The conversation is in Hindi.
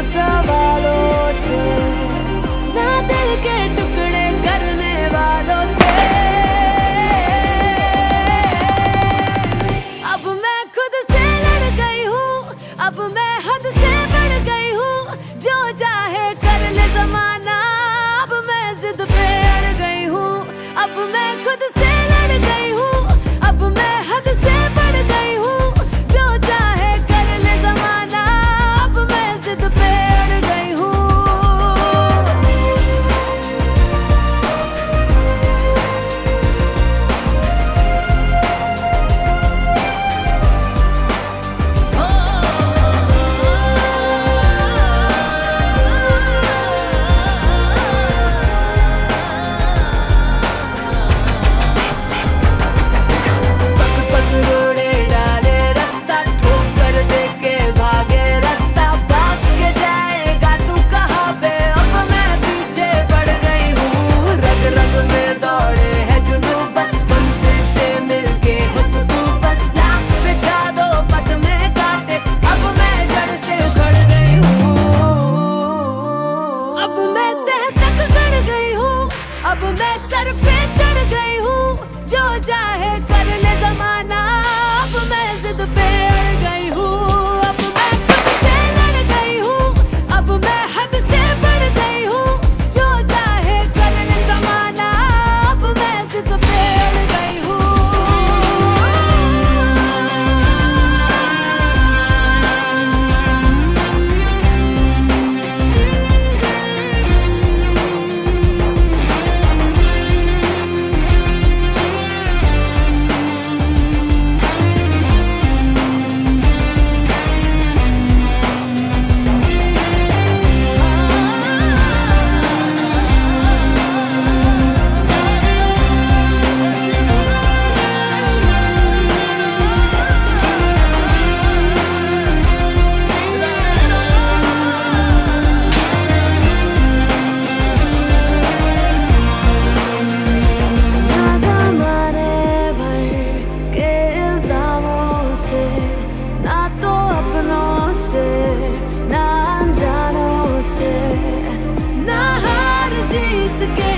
सवालों से, ना दिल के टुकड़े करने वालों से। अब मैं खुद से लड़ गई हूँ, अब मैं हद से बढ़ गई हूँ। जो चाहे कर ले जमाना, अब मैं जिद पे अड़ गई हूँ। अब मैं खुद से लड़ गई हूँ, अब मैं हद से बढ़ गई हूँ। जो चाहे कर ले जमाना, अब मैं जिद पे अड़ गई हूँ। अब मैं सर पे चढ़ गई हूँ। जो चाहे कर ले जमाना, अब मैं जिद पे अड़ गई हूँ। अब मैं खुद से लड़ गई हूँ, अब मैं हद से बढ़ गई हूँ। जो चाहे कर ले जमाना, अब मैं जिद पे अड़ गई हूँ। ना तो अपनों से, ना अनजानों से, ना हार जीत के